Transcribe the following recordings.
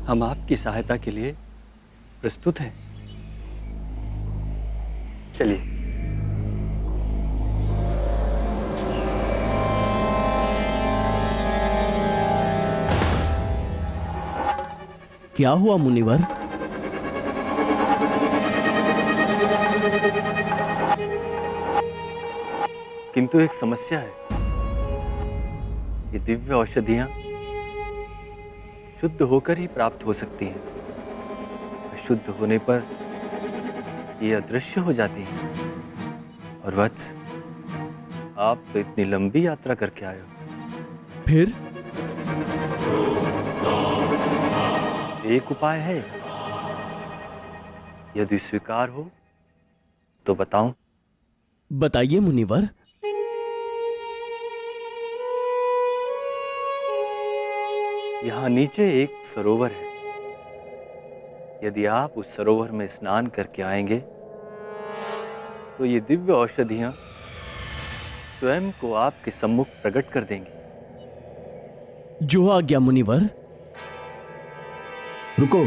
हम आपकी सहायता के लिए प्रस्तुत हैं। चलिए। क्या हुआ मुनिवर? किंतु एक समस्या है। ये दिव्य औषधियां शुद्ध होकर ही प्राप्त हो सकती हैं। अशुद्ध होने पर ये अदृश्य हो जाती हैं। और वत्स, आप तो इतनी लंबी यात्रा करके आए हो। फिर? एक उपाय है। यदि स्वीकार हो तो बताऊं? बताइए मुनिवर। यहां नीचे एक सरोवर है। यदि आप उस सरोवर में स्नान करके आएंगे तो ये दिव्य औषधियां स्वयं को आपके सम्मुख प्रकट कर देंगी। जो आज्ञा मुनिवर। रुको।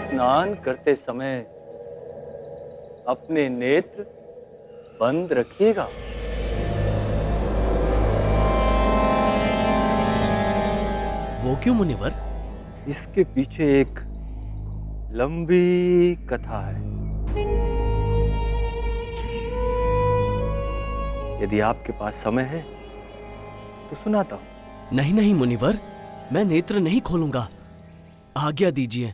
स्नान करते समय अपने नेत्र बंद रखिएगा। वो क्यों मुनिवर? इसके पीछे एक लंबी कथा है। यदि आपके पास समय है तो सुनाता हूं। नहीं नहीं मुनिवर, मैं नेत्र नहीं खोलूंगा। आज्ञा दीजिए।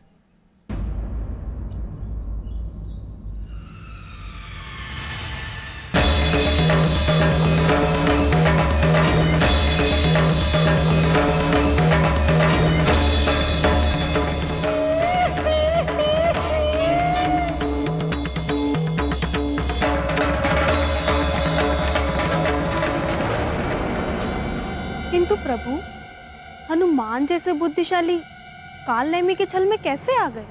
किंतु प्रभु, हनुमान जैसे बुद्धिशाली कालनेमी के छल में कैसे आ गए?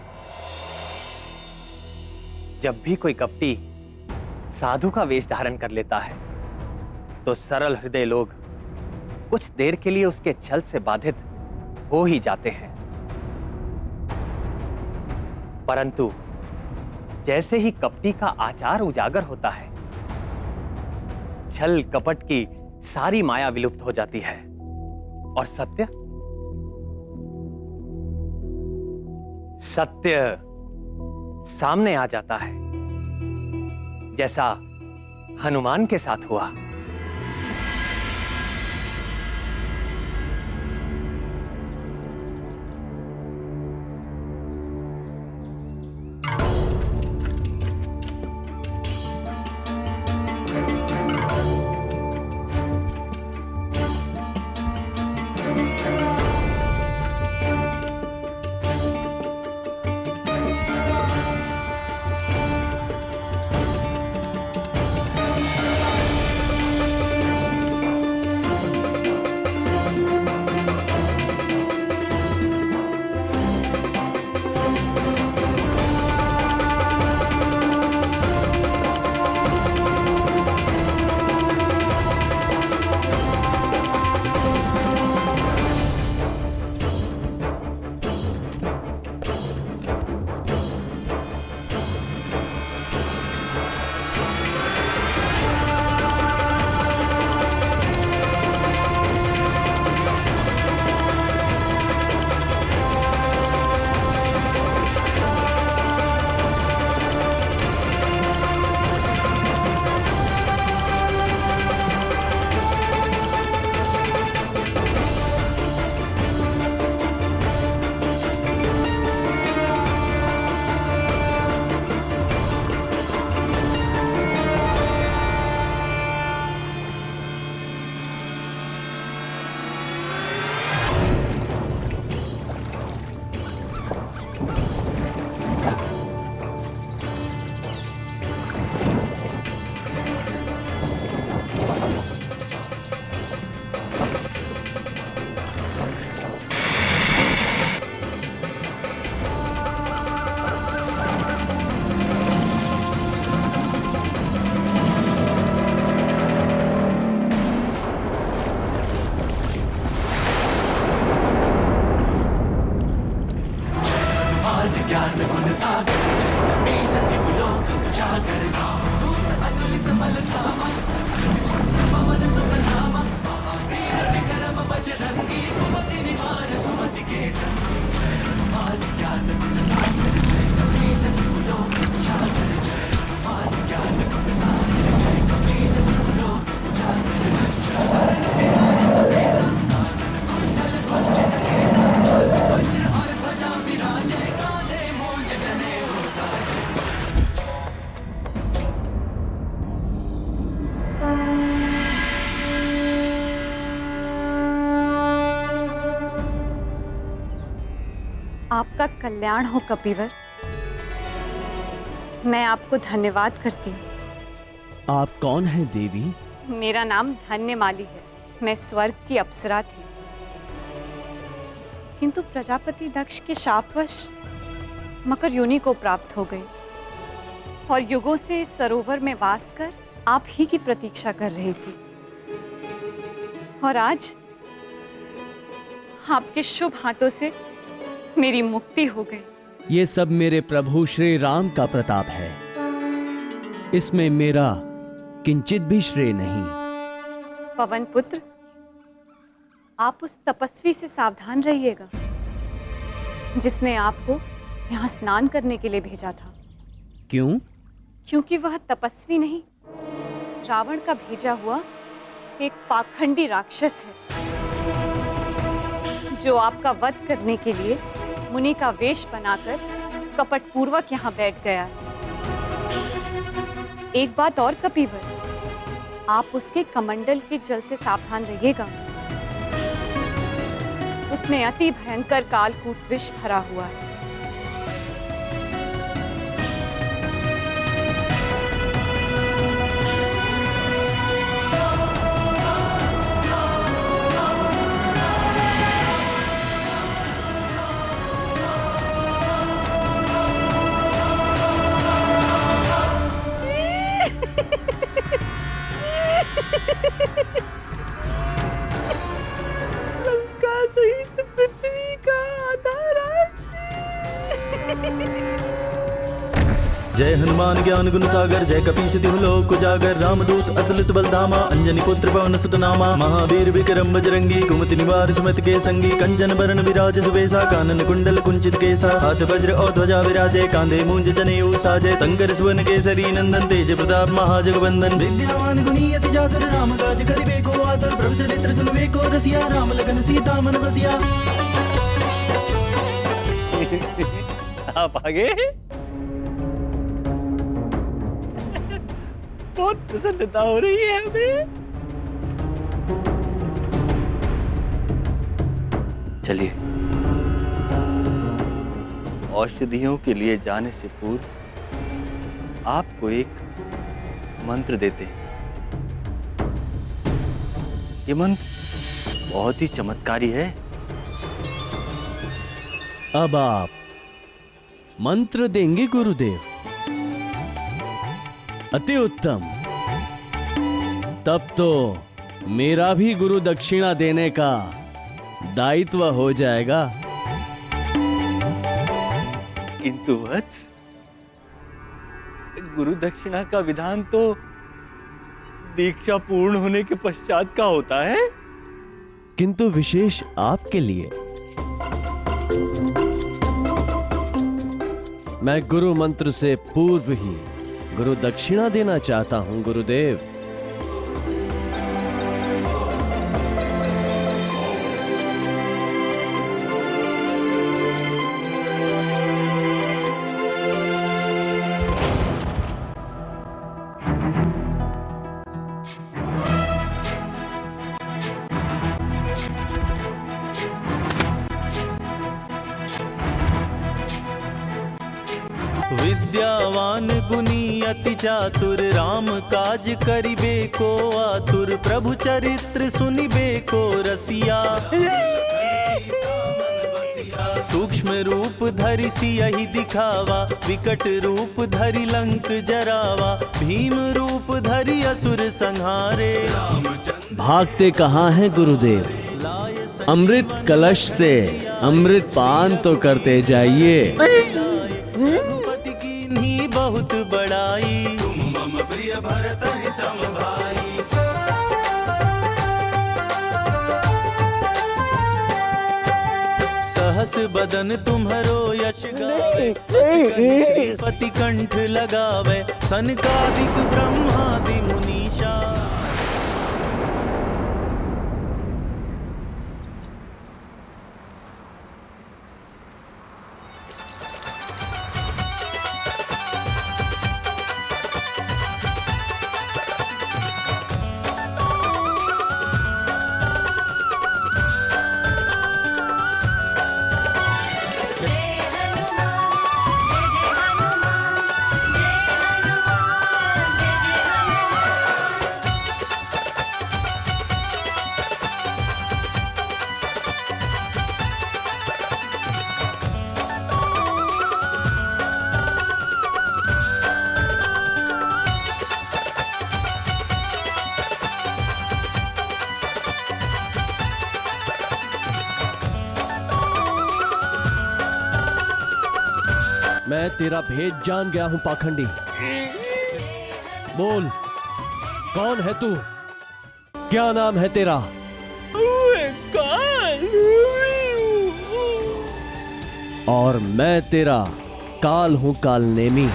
जब भी कोई कपटी साधु का वेश धारण कर लेता है तो सरल हृदय लोग कुछ देर के लिए उसके छल से बाधित हो ही जाते हैं। परंतु जैसे ही कपटी का आचार उजागर होता है, छल कपट की सारी माया विलुप्त हो जाती है और सत्य सामने आ जाता है, जैसा हनुमान के साथ हुआ। आपका कल्याण हो कपिवर। मैं आपको धन्यवाद करती हूँ। आप कौन हैं देवी? मेरा नाम धन्यमाली है। मैं स्वर्ग की अप्सरा थी, किंतु प्रजापति दक्ष के शापवश मकर योनि को प्राप्त हो गई और युगों से इस सरोवर में वास कर आप ही की प्रतीक्षा कर रही थी। और आज आपके शुभ हाथों से मेरी मुक्ति हो गई। ये सब मेरे प्रभु श्री राम का प्रताप है, इसमें मेरा किंचित भी श्रेय नहीं। पवन पुत्र, आप उस तपस्वी से सावधान रहिएगा जिसने आपको यहाँ स्नान करने के लिए भेजा था। क्यों? क्योंकि वह तपस्वी नहीं, रावण का भेजा हुआ एक पाखंडी राक्षस है जो आपका वध करने के लिए मुनि का वेश बनाकर कपटपूर्वक यहाँ बैठ गया है। एक बात और कपिवर, आप उसके कमंडल के जल से सावधान रहिएगा। उसमें अति भयंकर कालकूट विष भरा हुआ है। लंका सहित पृथ्वी का आधार। जय हनुमान ज्ञान गुण सागर, जय कपीस तिहु लोक उजागर, रामदूत अतुलित बलधामा, अंजनी पुत्र पवन सुत नामा, महावीर विक्रम बजरंगी, कुमति निवार सुमति के संगी, कंचन बरन विराज सुबेसा, कानन कुंडल कुंचित केसा, हाथ वज्र और ध्वजा विराजे, कांधे मूंज जनेऊ साजे, शंकर सुवन केसरी नंदन, तेज प्रताप महाजगवंदन, विद्यावान गुणी अति चातुर, राम काज करिबे को आतुर, प्रभु चरित्र सुनबे को रसिया, राम लगन सीता मन बसिया। आप आगे। बहुत प्रसन्नता हो रही है हमें। चलिए, औषधियों के लिए जाने से पूर्व आपको एक मंत्र देते हैं। ये मंत्र बहुत ही चमत्कारी है। अब आप मंत्र देंगे गुरुदेव? अति उत्तम। तब तो मेरा भी गुरु दक्षिणा देने का दायित्व हो जाएगा। किंतु वत्स, गुरु दक्षिणा का विधान तो दीक्षा पूर्ण होने के पश्चात का होता है। किंतु विशेष आपके लिए मैं गुरु मंत्र से पूर्व ही गुरु दक्षिणा देना चाहता हूं गुरुदेव। विद्यावान गुणी अति चातुर, राम काज करिबे को आतुर, प्रभु चरित्र सुनिबे को रसिया, सूक्ष्म रूप धरि सियहि दिखावा, विकट रूप धरि लंक जरावा, भीम रूप धरि असुर संहारे। भागते कहाँ हैं गुरुदेव? अमृत कलश से अमृत पान तो करते जाइए। रघुपति कीन्ही बहुत बड़ाई, तुम मम प्रिय भरत ही सम भाई। सहस बदन तुम्हरो यश गावे, श्रीपति कंठ लगावे, सनकादिक ब्रह्मादि मुनीषा। मैं तेरा भेद जान गया हूं पाखंडी। बोल, कौन है तू? क्या नाम है तेरा? और मैं तेरा काल हूं, काल नेमी।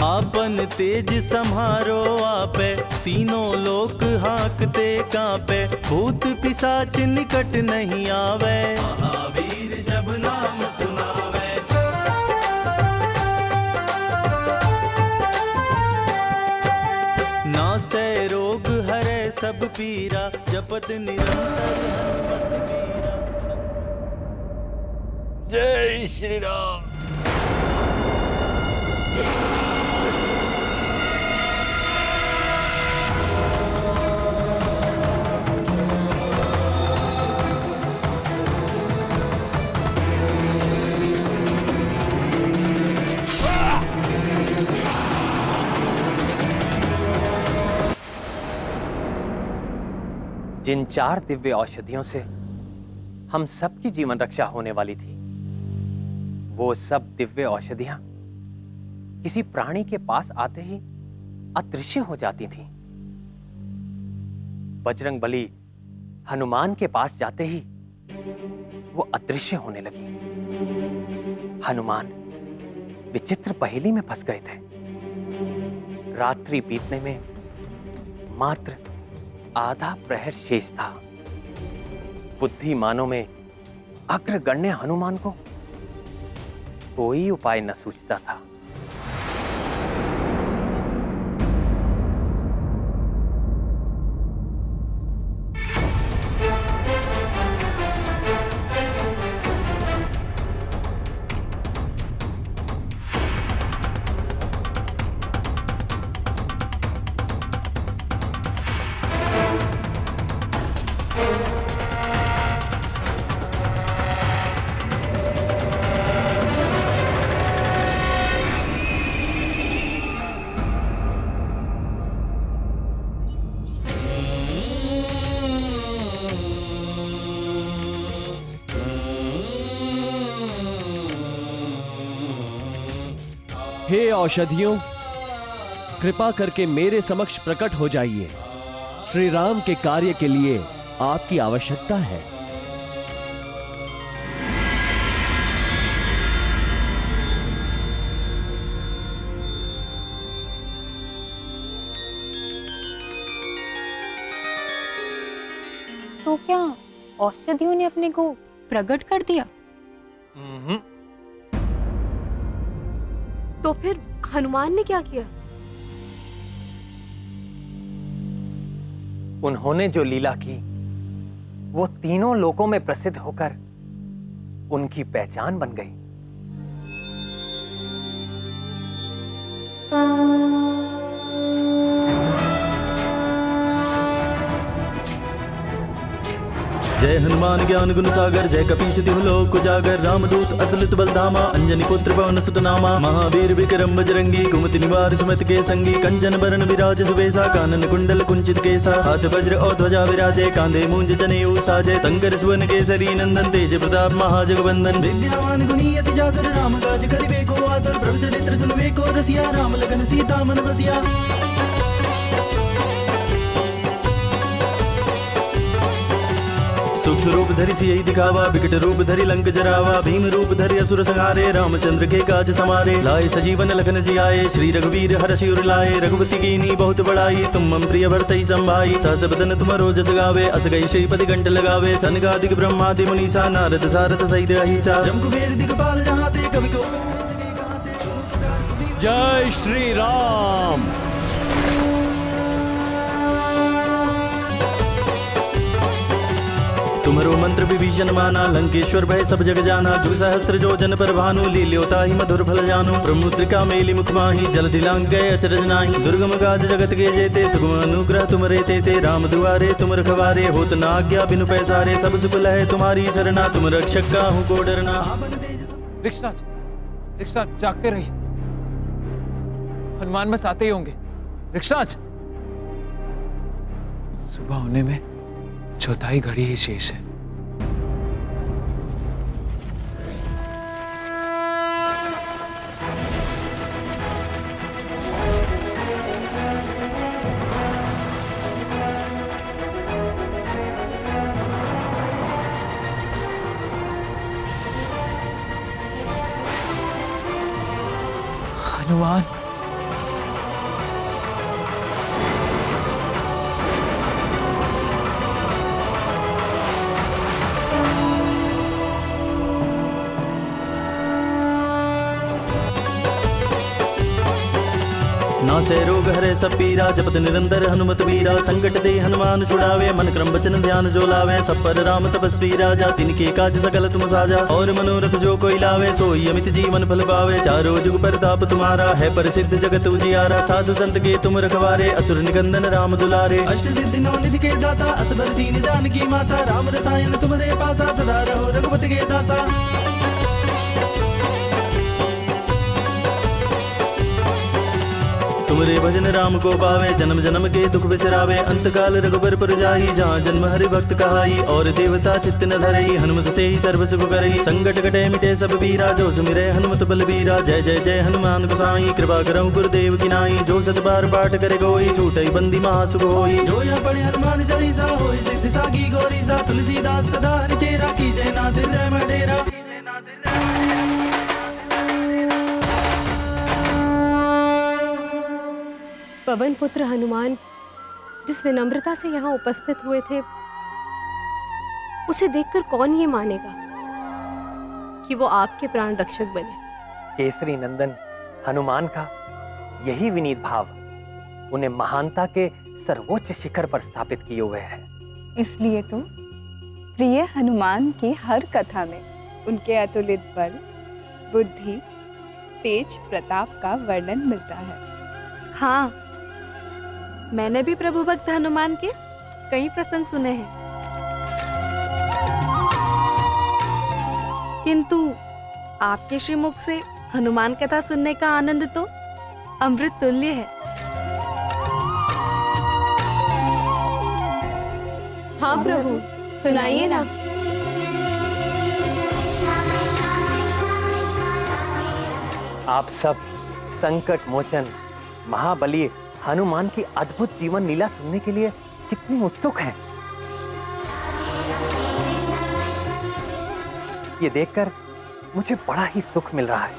आपन तेज सम्हारो आपे, तीनों लोक हाकते कांपे, भूत पिशाच निकट नहीं आवे, महावीर जब नाम सुनावे। नासै रोग हरे सब पीरा, जपत निरंतर हनुमत वीरा। जय श्री राम। जिन 4 दिव्य औषधियों से हम सबकी जीवन रक्षा होने वाली थी, वो सब दिव्य औषधियां किसी प्राणी के पास आते ही अदृश्य हो जाती थीं। बजरंग बली हनुमान के पास जाते ही वो अदृश्य होने लगी। हनुमान विचित्र पहेली में फंस गए थे। रात्रि बीतने में मात्र आधा प्रहर शेष था। बुद्धिमानों में अग्रगण्य हनुमान को कोई उपाय न सूझता था। हे औषधियों, कृपा करके मेरे समक्ष प्रकट हो जाइए। श्री राम के कार्य के लिए आपकी आवश्यकता है। तो क्या औषधियों ने अपने को प्रकट कर दिया? तो फिर हनुमान ने क्या किया? उन्होंने जो लीला की, वो तीनों लोकों में प्रसिद्ध होकर उनकी पहचान बन गई। जय हनुमान ज्ञान गुण सागर, जय कपीस तिहु लोक उजागर, रामदूत अतुलित बलधामा, अंजनी पुत्र पवन सुत नामा, महावीर विक्रम बजरंगी, कुमति निवार सुमत के संगी, कंचन बरन विराज सुबेसा, कानन कुंडल कुंचित केसा, हाथ वज्र और ध्वजा विराजे, कांधे मूंज जनेऊ साजे, शंकर सुवन केसरी नंदन, तेज प्रताप महाजगवंदन, विद्यावान गुणी अति जातर, राम काज करिबे को आतर, प्रभु चरित्र सुनबे को रसिया, राम लखन सीता मन बसिया। सूक्ष्म रूप धरि सियहि दिखावा, विकट रूप धरि लंक जरावा, भीम रूप धरि असुर संहारे, रामचंद्र के काज समारे, लाए सजीवन लखन जियाए, श्री रघुवीर हरषि उर लाए, रघुपति कीनी बहुत बड़ाई, तुम मम प्रिय भरतहि संभाई, सहस बदन तुमरो जस गावे, अस गई श्रीपति कंठ लगावे, सनकादिक ब्रह्मादि मुनीसा, नारद सारथ सहित अहिसा, जम कुबेर दिगपाल जहाते, कवि को जय श्री राम। तुमरो मंत्र विभीषण माना, लंकेश्वर भय सब जग जाना, जुग सहस्त्र जो जन पर भानु, लील्योता ही मधुर फल जानु, प्रमुद्रिका मेली मुख माही, जल दिलांग गए अचरज नाही, दुर्गम काज जगत के जेते, सुगम अनुग्रह तुम रहते थे, राम दुआरे तुम रखवारे, होत न आज्ञा बिनु पैसारे, सब सुख लहे तुम्हारी सरना, तुम रक्षक काहू को डरना। कृष्णा, कृष्णा जागते रहिए। हनुमान बस आते ही होंगे। ऋक्षराज, सुबह होने में चौथाई घड़ी ही शेष है। हनुमान, नासे रोग हरे सब पीरा, जपत निरंतर हनुमत वीरा। संकट दे हनुमान छुड़ावे, मन क्रम वचन ध्यान जो लावे। सब पर राम तपस्वी राजा, तिनके काज सकल तुम साजा। और मनोरथ जो कोई लावे, सोई अमित जीवन फल पावे। चारों जुग परताप तुम्हारा, है प्रसिद्ध जगत उजियारा। साधु संत के तुम रखवारे, असुर निकंदन राम दुलारे। अष्ट सिद्धि नौ निधि के दाता, असबर दीन जानकी माता। राम रसायन तुम्हारे पासा, सदा रहो रघुपति के दासा। तुमरे भजन राम को पावे, जन्म जन्म के दुख बिसरावे। अंतकाल रघुबर पुर जाई, जहाँ जन्म हरि भक्त कहाई। और देवता चित्त न धरई, हनुमत से ही सर्व सुख करई। संकट कटे मिटे सब पीरा, जो सुमिरे हनुमत बलबीरा। जय जय जय हनुमान गोसाई, कृपा करहु गुरुदेव की नाई। जो सत बार पाठ करे कोई, छूटई बंदी महासुख होई। जो या पढ़े हनुमान चालीसा, होई सिद्धि साखी गौरी सा। तुलसीदास सदा हरिचेरा, कीजय नाथ हृदय में डेरा। पवन पुत्र हनुमान जिस विनम्रता से यहाँ उपस्थित हुए थे, उसे देखकर कौन ये मानेगा कि वो आपके प्राण रक्षक बने। केसरी नंदन हनुमान का यही विनीत भाव उन्हें महानता के सर्वोच्च शिखर पर स्थापित किए हुए है। इसलिए तो प्रिय हनुमान की हर कथा में उनके अतुलित बल, बुद्धि, तेज प्रताप का वर्णन मिलता है। हाँ, मैंने भी प्रभु भक्त हनुमान के कई प्रसंग सुने हैं, किंतु आपके श्रीमुख से हनुमान कथा सुनने का आनंद तो अमृत तुल्य है। हाँ प्रभु, सुनाइए ना। आप सब संकट मोचन महाबली हनुमान की अद्भुत जीवन लीला सुनने के लिए कितनी उत्सुक हैं। ये देखकर मुझे बड़ा ही सुख मिल रहा है।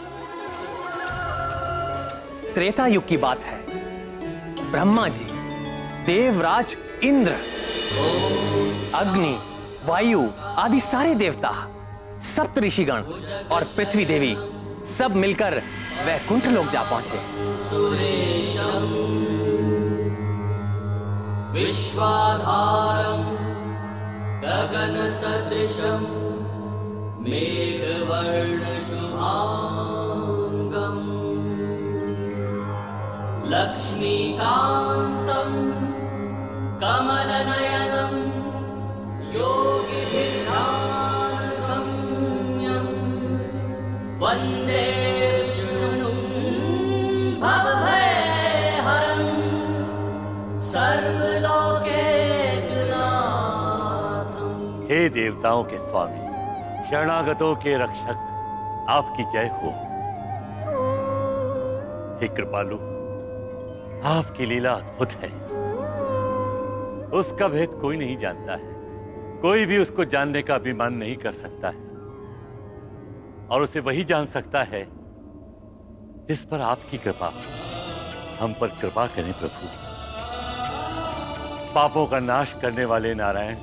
त्रेता युग की बात है। ब्रह्मा जी, देवराज इंद्र, अग्नि, वायु आदि सारे देवता, सप्त ऋषिगण और पृथ्वी देवी सब मिलकर वैकुंठ लोक जा पहुंचे। विश्वाधारं गगन सदृशं मेघवर्ण शुभांगं लक्ष्मीकान्तं कमलनयनं योगिभिर्ध्यानगम्यं वन्दे विष्णुं भवभयहरं सर्वलोकैकनाथं। हे देवताओं के स्वामी, शरणागतों के रक्षक, आपकी जय हो। हे कृपालु, आपकी लीला अद्भुत है। उसका भेद कोई नहीं जानता है, कोई भी उसको जानने का अभिमान नहीं कर सकता है, और उसे वही जान सकता है जिस पर आपकी कृपा। हम पर कृपा करें प्रभु। पापों का नाश करने वाले नारायण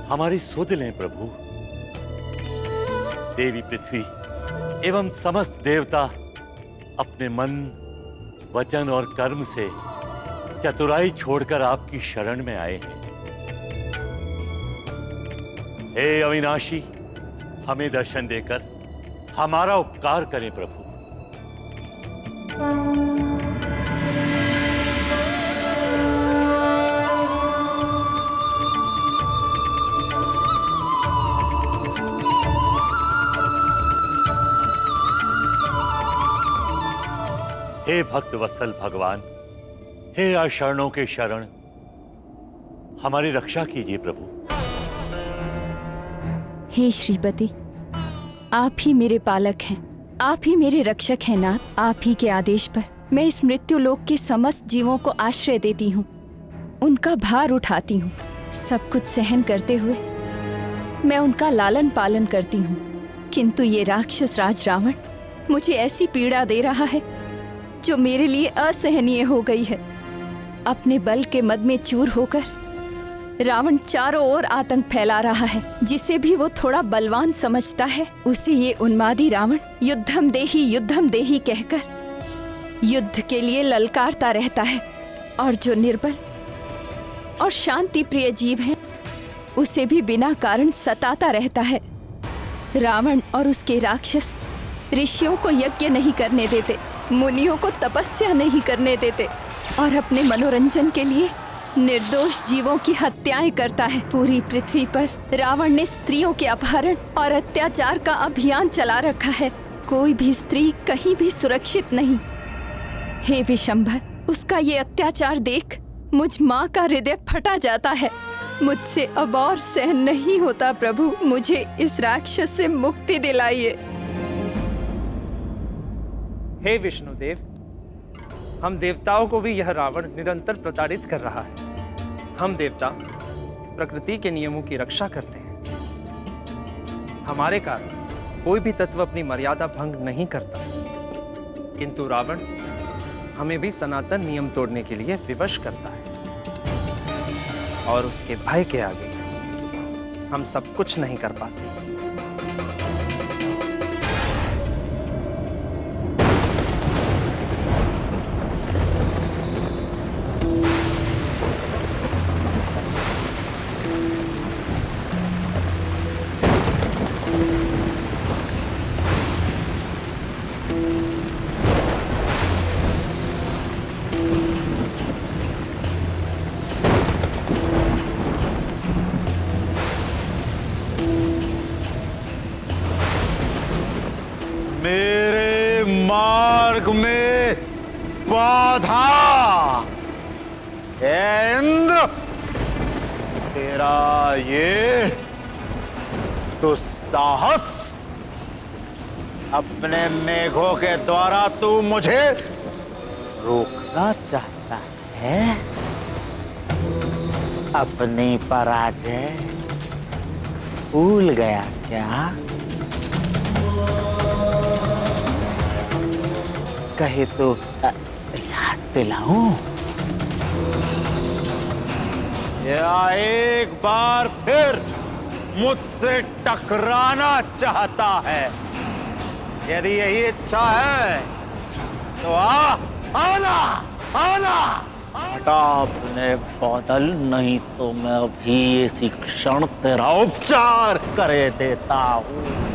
हमारी सुध लें प्रभु। देवी पृथ्वी एवं समस्त देवता अपने मन, वचन और कर्म से चतुराई छोड़कर आपकी शरण में आए हैं। हे अविनाशी, हमें दर्शन देकर हमारा उपकार करें प्रभु। हे भक्त वत्सल भगवान, हे अशरणों के शरण, हमारी रक्षा कीजिए प्रभु। हे श्रीपति, आप ही मेरे पालक हैं, आप ही मेरे रक्षक हैं नाथ। आप ही के आदेश पर मैं इस मृत्यु लोक के समस्त जीवों को आश्रय देती हूँ, उनका भार उठाती हूँ। सब कुछ सहन करते हुए मैं उनका लालन पालन करती हूँ, किंतु ये राक्षस राज रावण मुझे ऐसी पीड़ा दे रहा है जो मेरे लिए असहनीय हो गई है। अपने बल के मद में चूर होकर रावण चारों ओर आतंक फैला रहा है। जिसे भी वो थोड़ा बलवान समझता है उसे ये उन्मादी रावण युद्धम देही कहकर युद्ध के लिए ललकारता रहता है, और जो निर्बल और शांति प्रिय जीव है उसे भी बिना कारण सताता रहता है। रावण और उसके राक्षस ऋषियों को यज्ञ नहीं करने देते, मुनियों को तपस्या नहीं करने देते, और अपने मनोरंजन के लिए निर्दोष जीवों की हत्याएं करता है। पूरी पृथ्वी पर रावण ने स्त्रियों के अपहरण और अत्याचार का अभियान चला रखा है। कोई भी स्त्री कहीं भी सुरक्षित नहीं। हे विशंभर, उसका ये अत्याचार देख मुझ माँ का हृदय फटा जाता है। मुझसे अब और सहन नहीं होता प्रभु, मुझे इस राक्षस से मुक्ति दिलाइए। हे विष्णुदेव, हम देवताओं को भी यह रावण निरंतर प्रताड़ित कर रहा है। हम देवता प्रकृति के नियमों की रक्षा करते हैं, हमारे कारण कोई भी तत्व अपनी मर्यादा भंग नहीं करता, किंतु रावण हमें भी सनातन नियम तोड़ने के लिए विवश करता है, और उसके भय के आगे हम सब कुछ नहीं कर पाते। मेरे मार्ग में बाधा। हे इंद्र, तेरा ये दुस्साहस, अपने मेघों के द्वारा तू मुझे रोकना चाहता है। अपनी पराजय भूल गया क्या? कहे तो याद दिलाऊं? या एक बार फिर मुझसे टकराना चाहता है? यदि यही इच्छा है तो आना। हटा अपने बादल, नहीं तो मैं अभी इसी क्षण तेरा उपचार करे देता हूँ।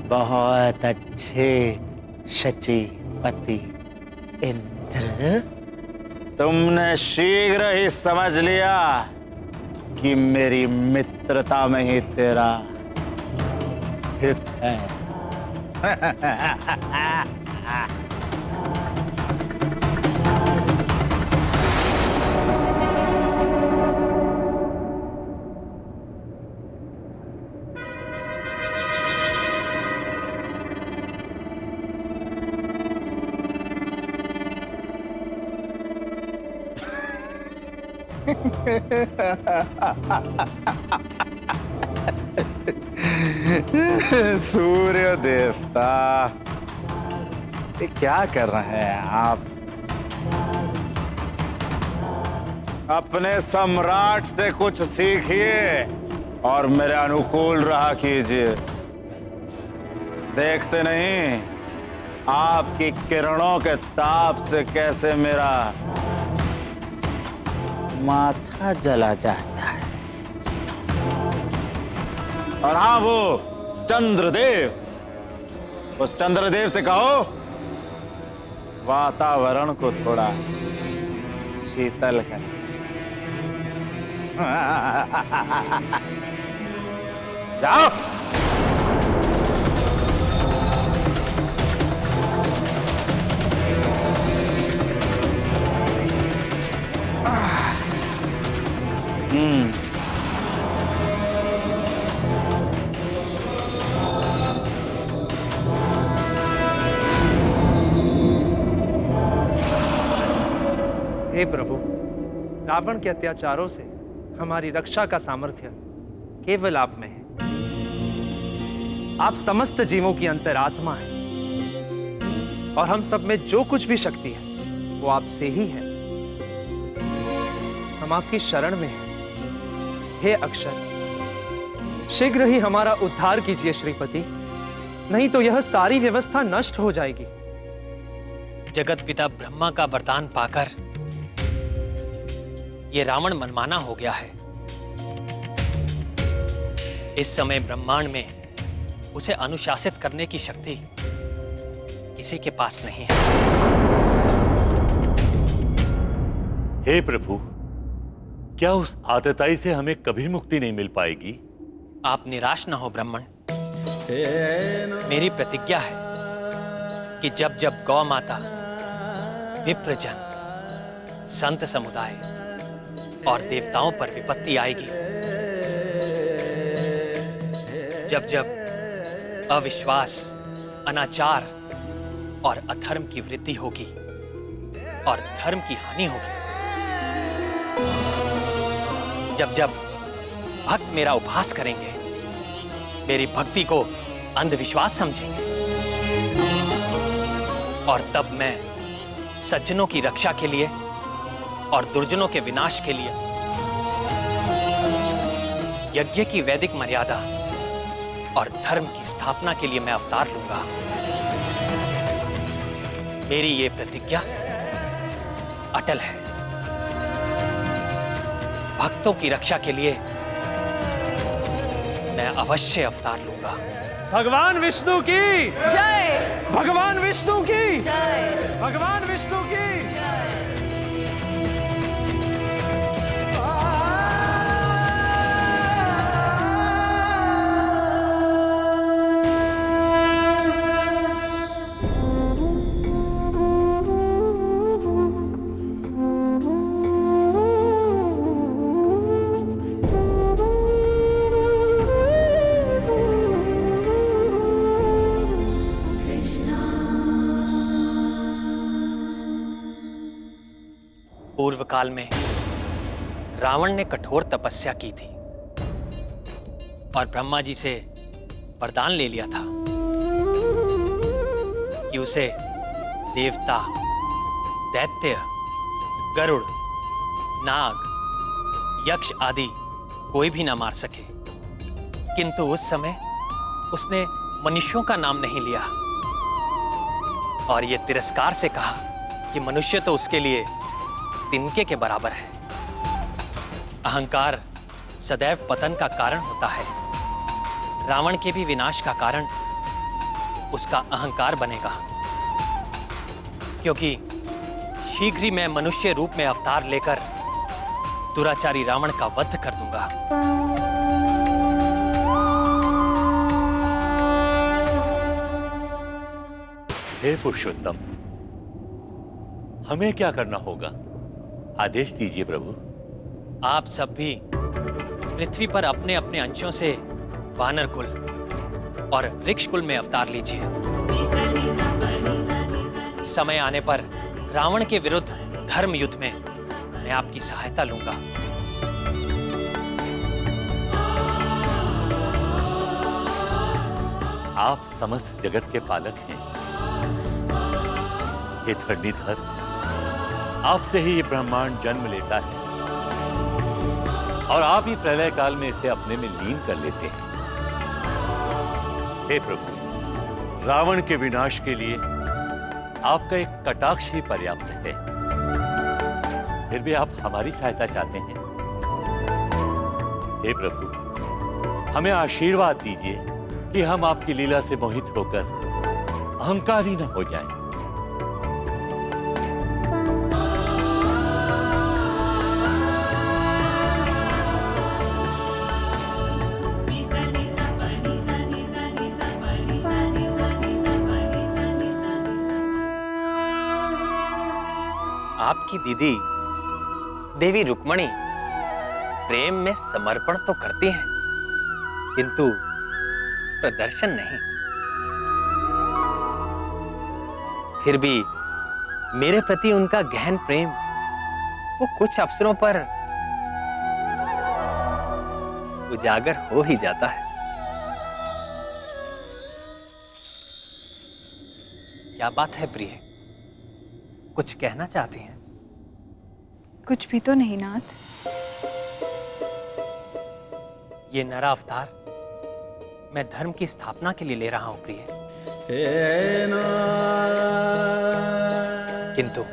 बहुत अच्छे शचीपति इंद्र, तुमने शीघ्र ही समझ लिया कि मेरी मित्रता में ही तेरा हित है। सूर्य देवता, ये क्या कर रहे हैं आप? अपने सम्राट से कुछ सीखिए और मेरे अनुकूल रहा कीजिए। देखते नहीं आपकी किरणों के ताप से कैसे मेरा माथा जला जाता है। और हाँ, वो चंद्रदेव, उस चंद्रदेव से कहो वातावरण को थोड़ा शीतल कर। जाओ। हे प्रभु, रावण के अत्याचारों से हमारी रक्षा का सामर्थ्य केवल आप में है। आप समस्त जीवों की अंतरात्मा हैं और हम सब में जो कुछ भी शक्ति है वो आपसे ही है। हम आपकी शरण में हैं। हे अक्षर, शीघ्र ही हमारा उद्धार कीजिए श्रीपति, नहीं तो यह सारी व्यवस्था नष्ट हो जाएगी। जगत पिता ब्रह्मा का वरदान पाकर ये रावण मनमाना हो गया है। इस समय ब्रह्मांड में उसे अनुशासित करने की शक्ति किसी के पास नहीं है। हे प्रभु, क्या उस आतताई से हमें कभी मुक्ति नहीं मिल पाएगी? आप निराश न हो ब्राह्मण। मेरी प्रतिज्ञा है कि जब जब गौ माता, विप्रजन, संत समुदाय और देवताओं पर विपत्ति आएगी, जब जब अविश्वास, अनाचार और अधर्म की वृद्धि होगी और धर्म की हानि होगी, जब जब भक्त मेरा उपहास करेंगे, मेरी भक्ति को अंधविश्वास समझेंगे, और तब मैं सज्जनों की रक्षा के लिए और दुर्जनों के विनाश के लिए यज्ञ की वैदिक मर्यादा और धर्म की स्थापना के लिए मैं अवतार लूंगा। मेरी ये प्रतिज्ञा अटल है। भक्तों की रक्षा के लिए मैं अवश्य अवतार लूंगा। भगवान विष्णु की जय। भगवान विष्णु की जय। भगवान विष्णु की पूर्व काल में रावण ने कठोर तपस्या की थी और ब्रह्मा जी से वरदान ले लिया था कि उसे देवता, दैत्य, गरुड़, नाग, यक्ष आदि कोई भी ना मार सके। किंतु उस समय उसने मनुष्यों का नाम नहीं लिया और ये तिरस्कार से कहा कि मनुष्य तो उसके लिए तिनके के बराबर है। अहंकार सदैव पतन का कारण होता है। रावण के भी विनाश का कारण उसका अहंकार बनेगा, क्योंकि शीघ्र ही मैं मनुष्य रूप में अवतार लेकर दुराचारी रावण का वध कर दूंगा। हे पुरुषोत्तम, हमें क्या करना होगा? आदेश दीजिए प्रभु। आप सब भी पृथ्वी पर अपने अपने अंशों से वानर कुल और वृक्ष कुल में अवतार लीजिए। समय आने पर रावण के विरुद्ध धर्म युद्ध में मैं आपकी सहायता लूंगा। आप समस्त जगत के पालक हैं। ये धरणीधर, आपसे ही ये ब्रह्मांड जन्म लेता है और आप ही प्रलय काल में इसे अपने में लीन कर लेते हैं। हे प्रभु, रावण के विनाश के लिए आपका एक कटाक्ष ही पर्याप्त है। फिर भी आप हमारी सहायता चाहते हैं। हे प्रभु, हमें आशीर्वाद दीजिए कि हम आपकी लीला से मोहित होकर अहंकारी न हो जाएं। आपकी दीदी देवी रुक्मणी प्रेम में समर्पण तो करती हैं, किंतु प्रदर्शन नहीं। फिर भी मेरे प्रति उनका गहन प्रेम वो कुछ अवसरों पर उजागर हो ही जाता है। क्या बात है प्रिय, कुछ कहना चाहती हैं? कुछ भी तो नहीं नाथ। ये नरा अवतार मैं धर्म की स्थापना के लिए ले रहा हूं प्रिय, किंतु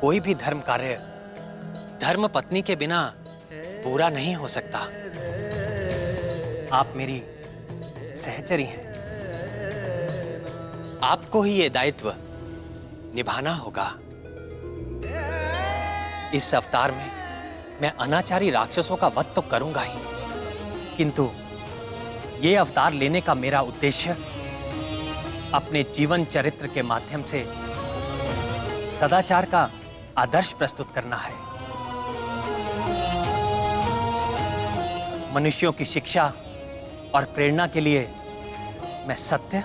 कोई भी धर्म कार्य धर्म पत्नी के बिना पूरा नहीं हो सकता। आप मेरी सहचरी हैं, आपको ही ये दायित्व निभाना होगा। इस अवतार में मैं अनाचारी राक्षसों का वध तो करूंगा ही, किंतु ये अवतार लेने का मेरा उद्देश्य अपने जीवन चरित्र के माध्यम से सदाचार का आदर्श प्रस्तुत करना है। मनुष्यों की शिक्षा और प्रेरणा के लिए मैं सत्य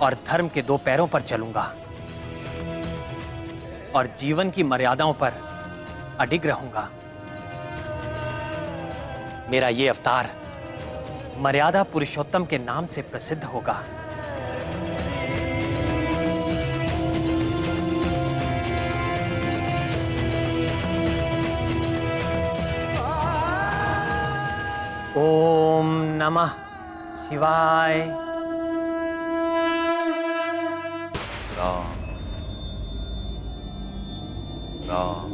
और धर्म के दो पैरों पर चलूंगा और जीवन की मर्यादाओं पर अडिग रहूंगा। मेरा ये अवतार मर्यादा पुरुषोत्तम के नाम से प्रसिद्ध होगा। ओम नमः शिवाय। राम राम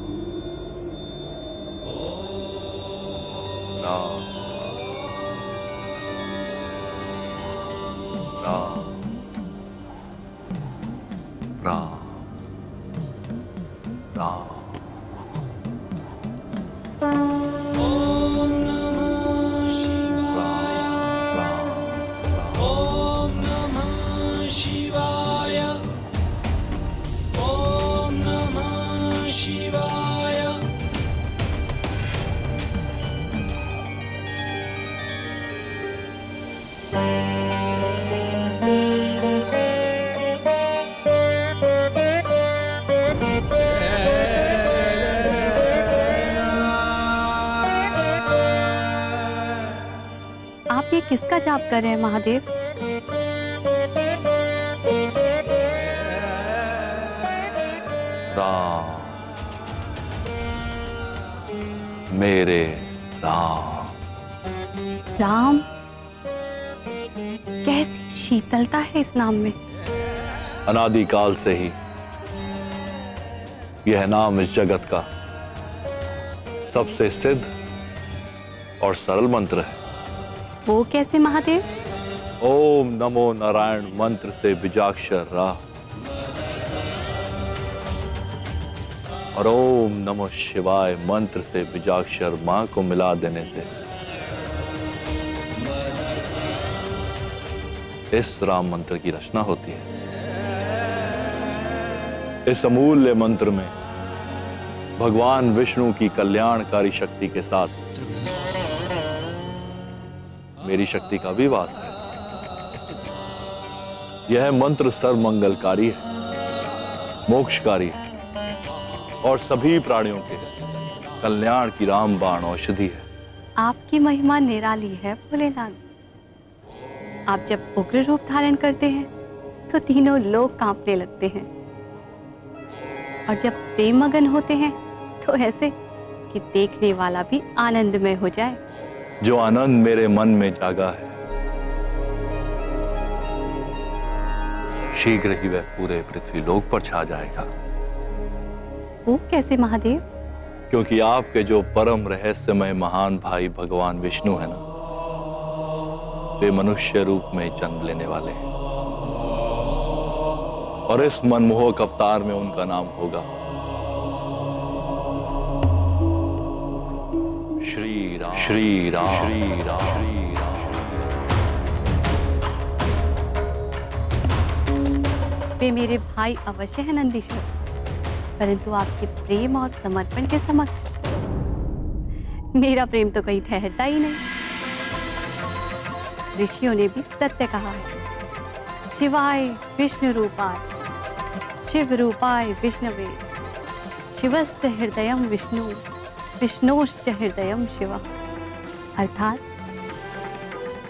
राम राम राम राम। ओम नमः शिवाय। ओम नमः शिवाय। ओम नमः शिवाय। आप ये किसका जाप कर रहे हैं महादेव? राम, मेरे राम। राम? कैसी शीतलता है इस नाम में। अनादिकाल से ही यह नाम इस जगत का सबसे सिद्ध और सरल मंत्र है। वो कैसे महादेव? ओम नमो नारायण मंत्र से बीजाक्षर रा और ओम नमो शिवाय मंत्र से बीजाक्षर मां को मिला देने से इस राम मंत्र की रचना होती है। इस अमूल्य मंत्र में भगवान विष्णु की कल्याणकारी शक्ति के साथ मेरी शक्ति का भी वास है। यह मंत्र सर्वमंगलकारी है, मोक्षकारी है और सभी प्राणियों के कल्याण की रामबाण औषधि है। आपकी महिमा निराली है भोलेनाथ। आप जब उग्र रूप धारण करते हैं तो तीनों लोग कांपने लगते हैं और जब प्रेम मगन होते हैं तो ऐसे कि देखने वाला भी आनंदमय हो जाए। जो आनंद मेरे मन में जागा है शीघ्र ही वह पूरे पृथ्वी लोक पर छा जाएगा। वो कैसे महादेव? क्योंकि आपके जो परम रहस्यमय महान भाई भगवान विष्णु है ना, वे मनुष्य रूप में जन्म लेने वाले हैं और इस मनमोहक अवतार में उनका नाम होगा श्री राम। श्री राम। श्री राम। श्री राम। वे मेरे भाई अवश्य है नंदीश्वर, परंतु आपके प्रेम और समर्पण के समक्ष मेरा प्रेम तो कहीं ठहरता ही नहीं। ऋषियों ने भी सत्य कहा है, शिवाय विष्णु रूपाय शिव रूपाय विष्णवे शिवस्य हृदयम विष्णु विष्णोश्च हृदयम शिव। अर्थात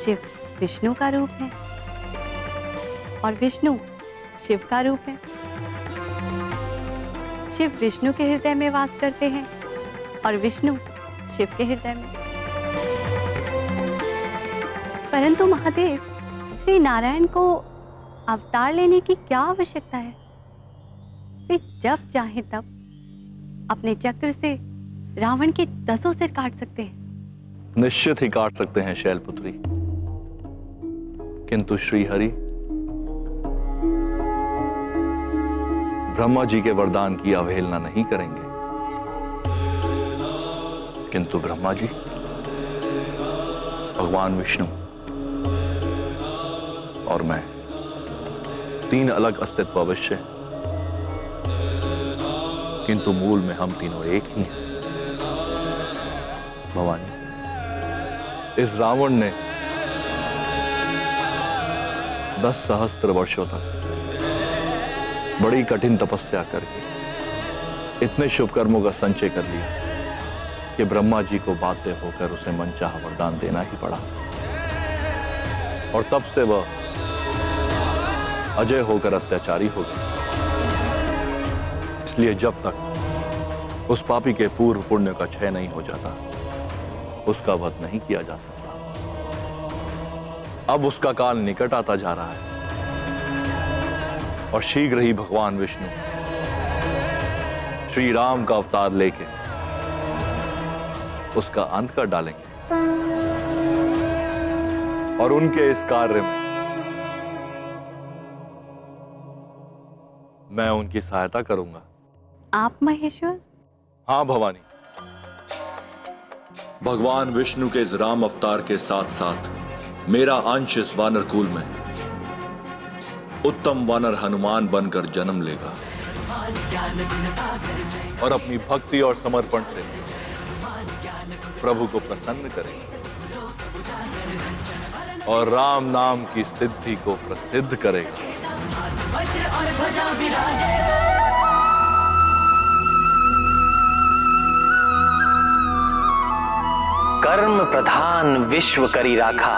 शिव विष्णु का रूप है और विष्णु शिव का रूप है। शिव विष्णु के हृदय में वास करते हैं और विष्णु शिव के हृदय में। परंतु महादेव, श्री नारायण को अवतार लेने की क्या आवश्यकता है? वे जब चाहे तब अपने चक्र से रावण के 10 सिर काट सकते हैं। निश्चित ही काट सकते हैं शैलपुत्री, किंतु श्रीहरि ब्रह्मा जी के वरदान की अवहेलना नहीं करेंगे। किंतु ब्रह्मा जी, भगवान विष्णु और मैं, 3 अलग अस्तित्व अवश्य हैं, किंतु मूल में हम तीनों एक ही हैं। भवानी, इस रावण ने 10 सहस्त्र वर्षों तक बड़ी कठिन तपस्या करके इतने शुभ कर्मों का संचय कर लिया कि ब्रह्मा जी को बाध्य होकर उसे मनचाहा वरदान देना ही पड़ा। और तब से वह अजय होकर अत्याचारी हो गया। इसलिए जब तक उस पापी के पूर्व पुण्य का क्षय नहीं हो जाता, उसका वध नहीं किया जा सकता। अब उसका काल निकट आता जा रहा है और शीघ्र ही भगवान विष्णु श्री राम का अवतार लेके उसका अंत कर डालेंगे और उनके इस कार्य में मैं उनकी सहायता करूंगा। आप महेश्वर? हाँ भवानी। भगवान विष्णु के इस राम अवतार के साथ साथ मेरा अंश इस वानर कुल में उत्तम वानर हनुमान बनकर जन्म लेगा और अपनी भक्ति और समर्पण से प्रभु को प्रसन्न करेगा और राम नाम की सिद्धि को प्रसिद्ध करेगा। कर्म प्रधान विश्व करी राखा,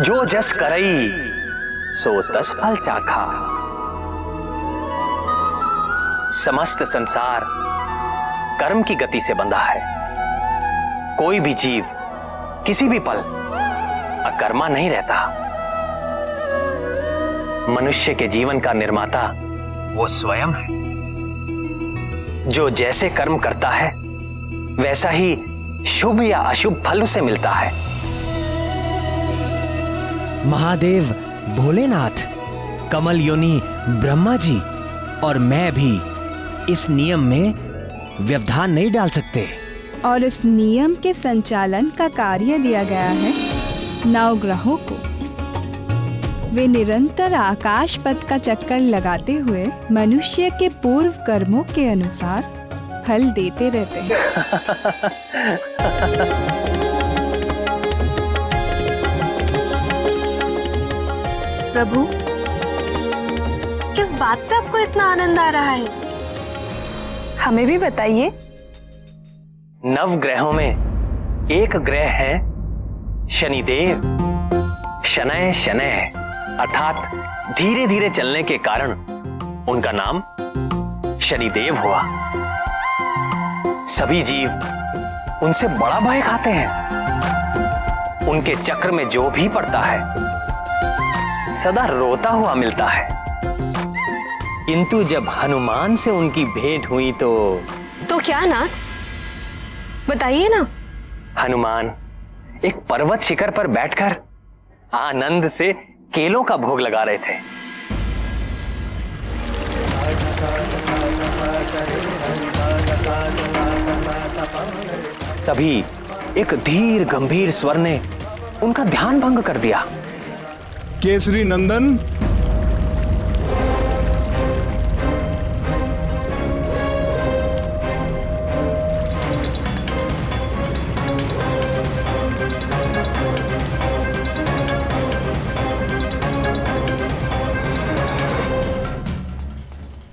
जो जस करई सो तस फल चाखा। समस्त संसार कर्म की गति से बंधा है। कोई भी जीव किसी भी पल अकर्मा नहीं रहता। मनुष्य के जीवन का निर्माता वो स्वयं है। जो जैसे कर्म करता है वैसा ही शुभ या अशुभ फल उसे मिलता है। महादेव, भोलेनाथ, कमल योनि ब्रह्मा जी और मैं भी इस नियम में व्यवधान नहीं डाल सकते। और इस नियम के संचालन का कार्य दिया गया है 9 ग्रहों को। वे निरंतर आकाश पथ का चक्कर लगाते हुए मनुष्य के पूर्व कर्मों के अनुसार फल देते रहते हैं। प्रभु, किस बात से आपको इतना आनंद आ रहा है? हमें भी बताइए। 9 ग्रहों में एक ग्रह है शनिदेव। शनय शनय अर्थात धीरे धीरे चलने के कारण उनका नाम शनिदेव हुआ। सभी जीव उनसे बड़ा भय खाते हैं। उनके चक्र में जो भी पड़ता है सदा रोता हुआ मिलता है। किंतु जब हनुमान से उनकी भेंट हुई तो क्या नाथ, बताइए ना। हनुमान एक पर्वत शिखर पर बैठकर आनंद से केलों का भोग लगा रहे थे। तभी एक धीर गंभीर स्वर ने उनका ध्यान भंग कर दिया। केसरी नंदन,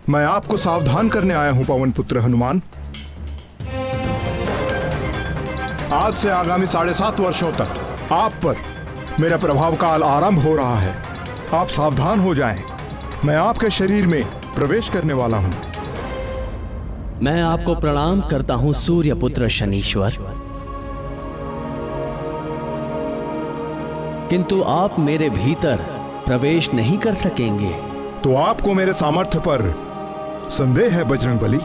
मैं आपको सावधान करने आया हूं पवन पुत्र हनुमान। आज से आगामी 7.5 वर्षों तक आप पर मेरा प्रभाव काल आरंभ हो रहा है। आप सावधान हो जाएं। मैं आपके शरीर में प्रवेश करने वाला हूं। मैं आपको प्रणाम करता हूं सूर्य पुत्र शनीश्वर, किंतु आप मेरे भीतर प्रवेश नहीं कर सकेंगे। तो आपको मेरे सामर्थ्य पर संदेह है बजरंगबली?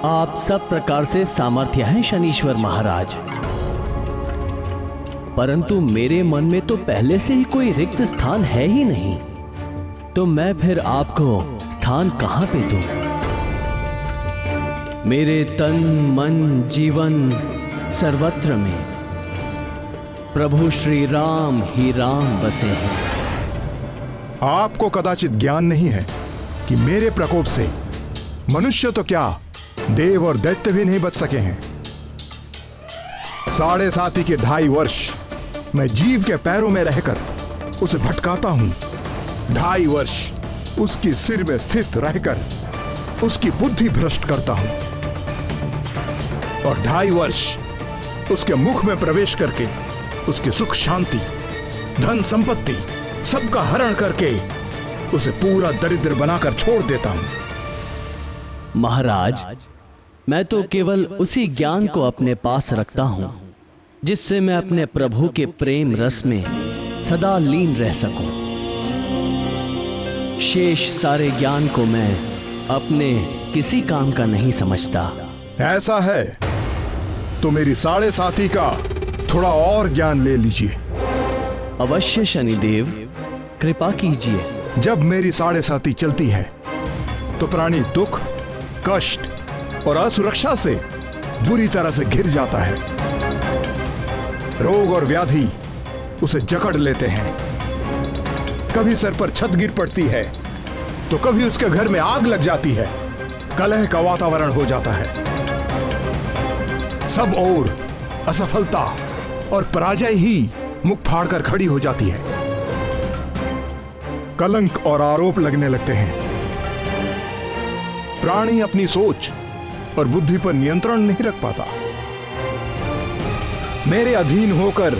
आप सब प्रकार से सामर्थ्य हैं शनीश्वर महाराज, परंतु मेरे मन में तो पहले से ही कोई रिक्त स्थान है ही नहीं, तो मैं फिर आपको स्थान कहां पे दूं? मेरे तन मन जीवन सर्वत्र में प्रभु श्री राम ही राम बसे हैं। आपको कदाचित ज्ञान नहीं है कि मेरे प्रकोप से मनुष्य तो क्या, देव और दैत्य भी नहीं बच सके हैं। 7.5 के 2.5 वर्ष मैं जीव के पैरों में रहकर उसे भटकाता हूं। 2.5 वर्ष उसकी सिर में स्थित रहकर उसकी बुद्धि भ्रष्ट करता हूं, और 2.5 वर्ष उसके मुख में प्रवेश करके उसकी सुख शांति धन संपत्ति सबका हरण करके उसे पूरा दरिद्र बनाकर छोड़ देता हूं। महाराज, मैं तो केवल उसी ज्ञान को अपने पास रखता हूं जिससे मैं अपने प्रभु के प्रेम रस में सदा लीन रह सकूं। शेष सारे ज्ञान को मैं अपने किसी काम का नहीं समझता। ऐसा है तो मेरी 7.5 का थोड़ा और ज्ञान ले लीजिए। अवश्य शनिदेव, कृपा कीजिए। जब मेरी 7.5 चलती है तो प्राणी दुख, कष्ट और असुरक्षा से बुरी तरह से घिर जाता है। रोग और व्याधि उसे जकड़ लेते हैं। कभी सर पर छत गिर पड़ती है तो कभी उसके घर में आग लग जाती है। कलह का वातावरण हो जाता है। सब ओर असफलता और पराजय ही मुख फाड़कर खड़ी हो जाती है। कलंक और आरोप लगने लगते हैं। प्राणी अपनी सोच और बुद्धि पर नियंत्रण नहीं रख पाता। मेरे अधीन होकर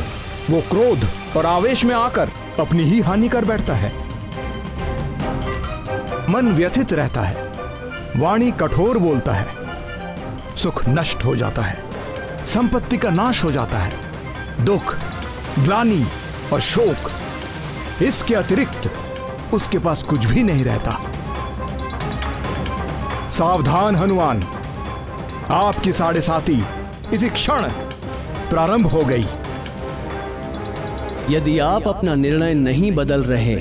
वो क्रोध और आवेश में आकर अपनी ही हानि कर बैठता है। मन व्यथित रहता है, वाणी कठोर बोलता है, सुख नष्ट हो जाता है, संपत्ति का नाश हो जाता है, दुख, ग्लानि और शोक, इसके अतिरिक्त उसके पास कुछ भी नहीं रहता। सावधान हनुमान, आपकी 7.5 इसी क्षण प्रारंभ हो गई। यदि आप अपना निर्णय नहीं बदल रहे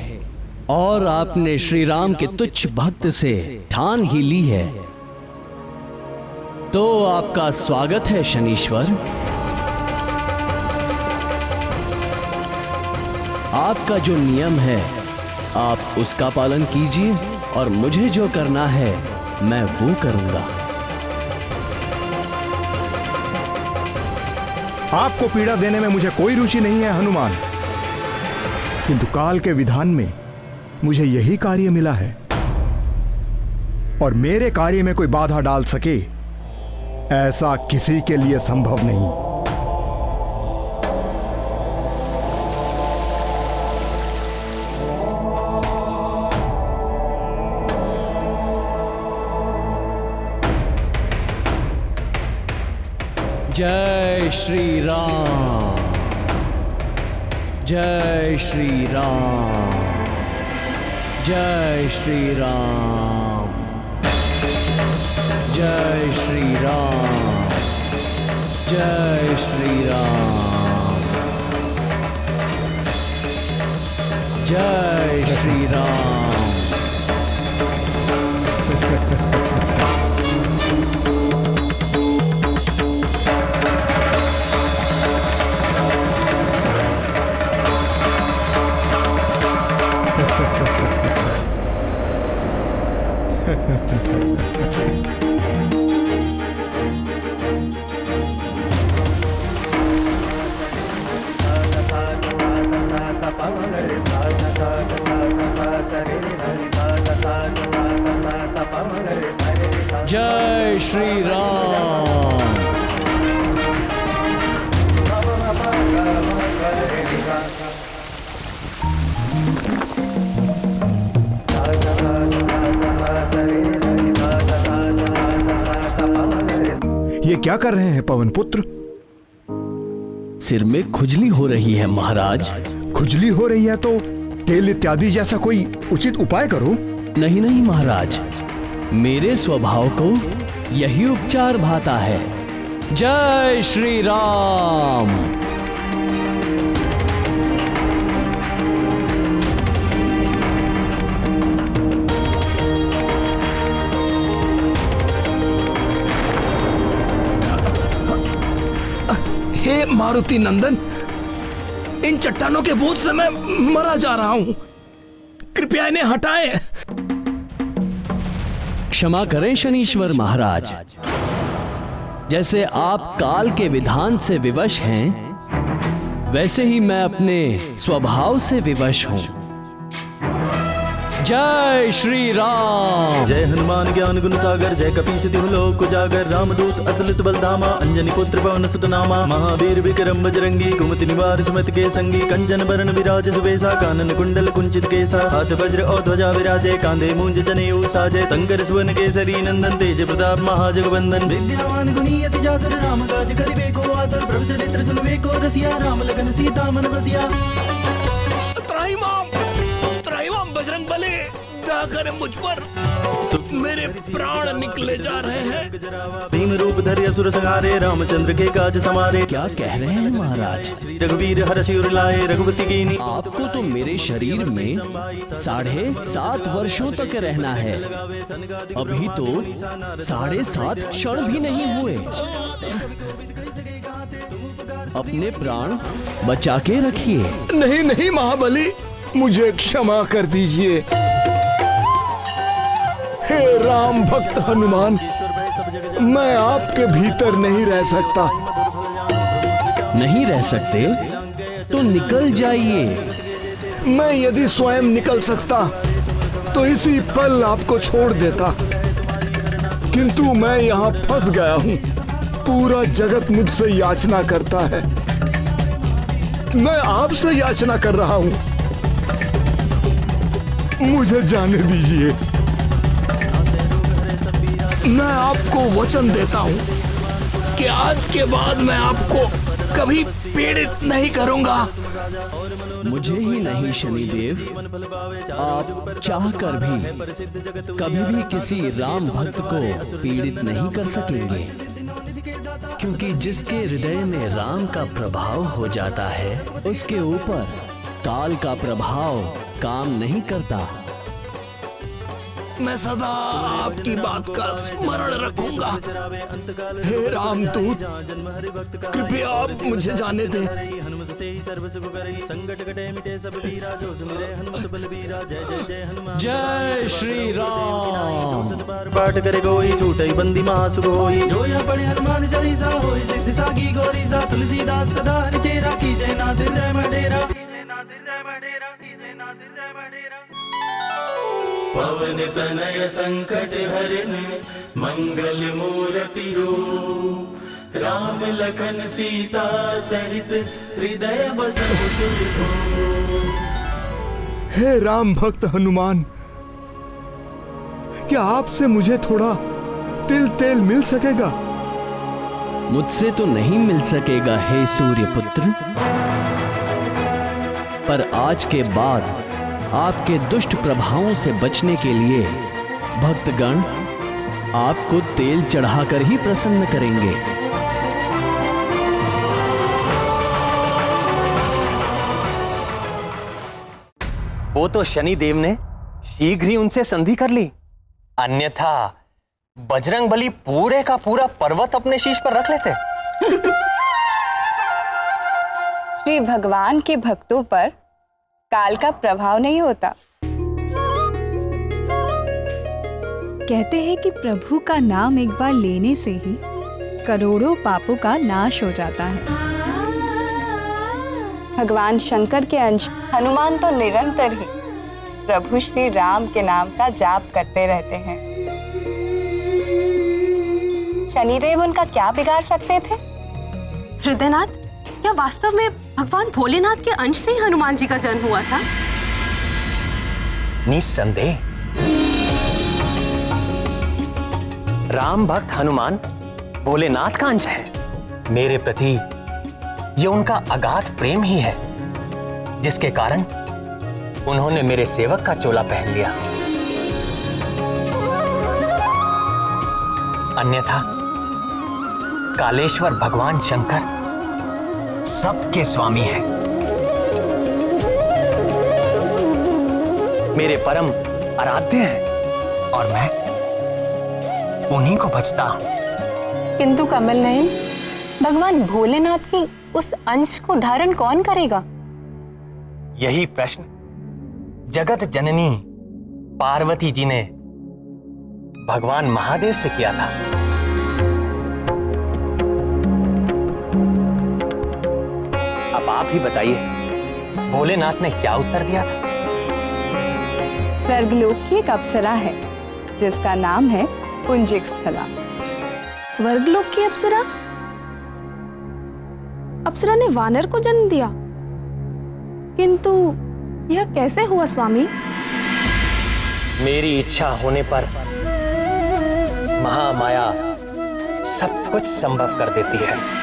और आपने श्री राम के तुच्छ भक्त से ठान ही ली है, तो आपका स्वागत है शनीश्वर। आपका जो नियम है आप उसका पालन कीजिए और मुझे जो करना है मैं वो करूंगा। आपको पीड़ा देने में मुझे कोई रुचि नहीं है हनुमान, किंतु काल के विधान में मुझे यही कार्य मिला है, और मेरे कार्य में कोई बाधा डाल सके ऐसा किसी के लिए संभव नहीं। जय श्री राम, जय श्री राम। जय श्री राम, जय श्री राम, जय श्री राम, जय श्री राम। जय श्री राम। ये क्या कर रहे हैं पवन पुत्र? सिर में खुजली हो रही है महाराज। खुजली हो रही है तो तेल इत्यादि जैसा कोई उचित उपाय करो। नहीं नहीं महाराज, मेरे स्वभाव को यही उपचार भाता है। जय श्री राम। हे मारुति नंदन, इन चट्टानों के बोझ से मैं मरा जा रहा हूं, कृपया इन्हें हटाएं। क्षमा करें शनीश्वर महाराज, जैसे आप काल के विधान से विवश हैं, वैसे ही मैं अपने स्वभाव से विवश हूं। जय श्री राम। जय हनुमान ज्ञान गुण सागर, जय कपीस तिहु लोक उजागर, रामदूत अतुलित बलधामा, अंजनी पुत्र पवन सुत नामा, महावीर विक्रम बजरंगी, कुमति निवार सुमति के संगी, कंचन बरन विराज सुबेसा, कानन कुंडल कुंचित केसा, हाथ वज्र और ध्वजा विराजे, कांधे मूंज जनेऊ साजे, शंकर सुवन केसरी नंदन, तेज प्रताप महाजगवंदन, विद्यावान गुणी अति चातुर, राम काज करिबे को आतुर, प्रभु चरित्र सुनबे को रसिया, राम लखन सीता मन बसिया। त्राहिमाम बजरंग बली, दया करें मुझ पर, मेरे प्राण निकले जा रहे हैं। भीम रूप धरि असुर संहारे, रामचंद्र के काज समारे। क्या कह रहे हैं महाराज? रघुवीर हर्षि उर लाए, रघुपति कीनी। आपको तो मेरे शरीर में 7.5 वर्षों तक रहना है, अभी तो 7.5 क्षण भी नहीं हुए। अपने प्राण बचा के रखिए। नहीं नहीं महाबली, मुझे क्षमा कर दीजिए। हे राम भक्त हनुमान, मैं आपके भीतर नहीं रह सकता। नहीं रह सकते तो निकल जाइए। मैं यदि स्वयं निकल सकता तो इसी पल आपको छोड़ देता, किंतु मैं यहाँ फंस गया हूँ। पूरा जगत मुझसे याचना करता है, मैं आपसे याचना कर रहा हूँ। मुझे जाने दीजिए। मैं आपको वचन देता हूँ कि आज के बाद मैं आपको कभी पीड़ित नहीं करूंगा। मुझे ही नहीं शनिदेव, आप चाहकर भी कभी भी किसी राम भक्त को पीड़ित नहीं कर सकेंगे, क्योंकि जिसके हृदय में राम का प्रभाव हो जाता है, उसके ऊपर काल का प्रभाव काम नहीं करता। मैं सदा आपकी बात का स्मरण रखूंगा। हे रामदूत, कृपया आप मुझे जाने दें। जय श्री राम। पाठ करे कोई, छूटे बंदी महासुख होई, जो या पढ़े हनुमान चालीसा, होई सिद्धि साकी गौरी सा, तुलसीदास सदा हरि चेरा, की जय नाथ हृदय मडेरा। पवन तनय संकट हरन, मंगल मूर्ति रूप, राम लखन सीता सहित हृदय बसहु सुरभूप। हे राम भक्त हनुमान, क्या आपसे मुझे थोड़ा तिल तेल मिल सकेगा? मुझसे तो नहीं मिल सकेगा हे सूर्य पुत्र, पर आज के बाद आपके दुष्ट प्रभावों से बचने के लिए भक्तगण आपको तेल चढ़ाकर ही प्रसन्न करेंगे। वो तो शनिदेव ने शीघ्र ही उनसे संधि कर ली, अन्यथा बजरंगबली पूरे का पूरा पर्वत अपने शीश पर रख लेते। श्री भगवान के भक्तों पर काल का प्रभाव नहीं होता। कहते हैं कि प्रभु का नाम एक बार लेने से ही करोड़ों पापों का नाश हो जाता है। भगवान शंकर के अंश हनुमान तो निरंतर ही प्रभु श्री राम के नाम का जाप करते रहते हैं। शनिदेव उनका क्या बिगाड़ सकते थे? हृदयनाथ, क्या वास्तव में भगवान भोलेनाथ के अंश से ही हनुमान जी का जन्म हुआ था? निस्संदेह राम भक्त हनुमान भोलेनाथ का अंश है। मेरे प्रति ये उनका अगाध प्रेम ही है, जिसके कारण उन्होंने मेरे सेवक का चोला पहन लिया। अन्यथा कालेश्वर भगवान शंकर सबके स्वामी हैं, मेरे परम आराध्य हैं और मैं उन्हीं को भजता हूं। किंतु कमल नयन, भगवान भोलेनाथ की उस अंश को धारण कौन करेगा? यही प्रश्न जगत जननी पार्वती जी ने भगवान महादेव से किया था। अब आप ही बताइए, भोलेनाथ ने क्या उत्तर दिया था? स्वर्गलोक की एक अप्सरा है जिसका नाम है पुंजिक स्थला। स्वर्गलोक की अप्सरा? अप्सरा ने वानर को जन्म दिया, किंतु यह कैसे हुआ स्वामी? मेरी इच्छा होने पर महामाया सब कुछ संभव कर देती है।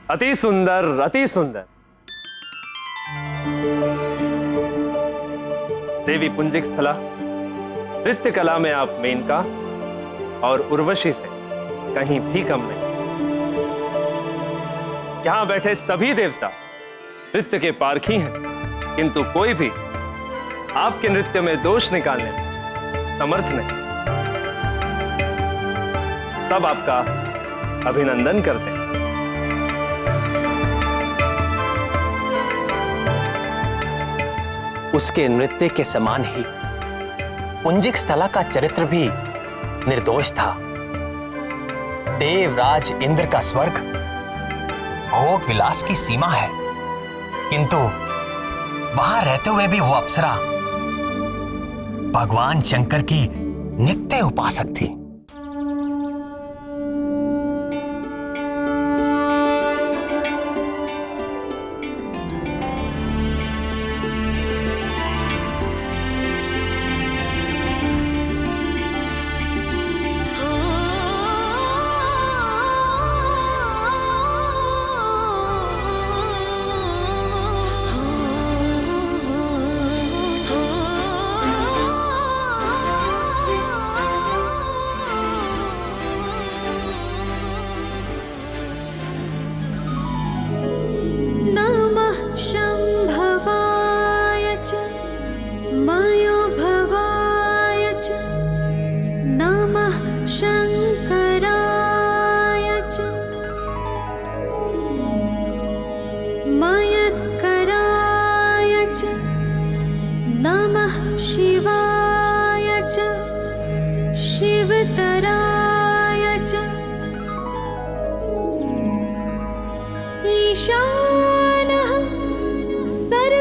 अति सुंदर, अति सुंदर। देवी पुंजिक स्थला, नृत्य कला में आप मेनका और उर्वशी से कहीं भी कम नहीं। यहां बैठे सभी देवता नृत्य के पारखी हैं, किंतु कोई भी आपके नृत्य में दोष निकालने में समर्थ नहीं। सब आपका अभिनंदन करते हैं। उसके नृत्य के समान ही पुंजिक स्थला का चरित्र भी निर्दोष था। देवराज इंद्र का स्वर्ग भोग विलास की सीमा है, किंतु वहां रहते हुए भी वो अप्सरा भगवान शंकर की नित्य उपासक थी।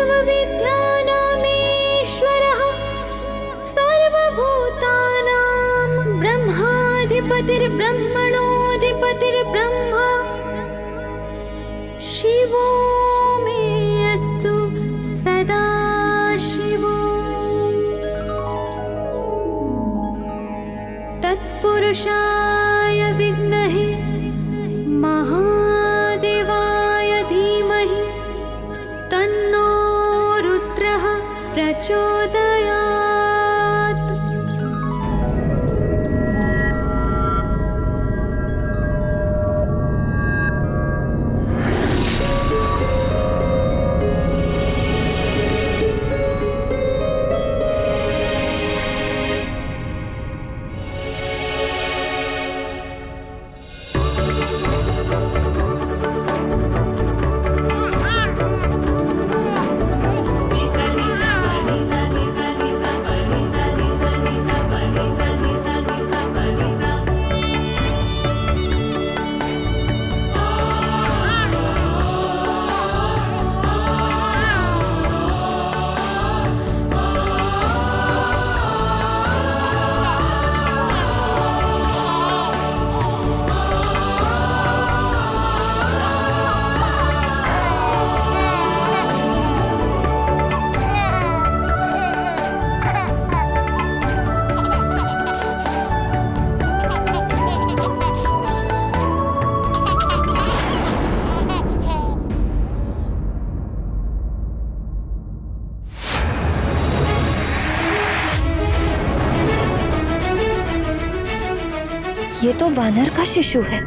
सर्वविद्यानामीश्वरः सर्वभूतानां ब्रह्माधिपतिर्ब्रह्मणोऽधिपतिर्ब्रह्मा शिवो मे अस्तु सदा शिवो। तत्पुरुषाय विद्महे महादेवाय धीमहि तन्नो रुद्रः प्रचोदयात्। ये तो वानर का शिशु है।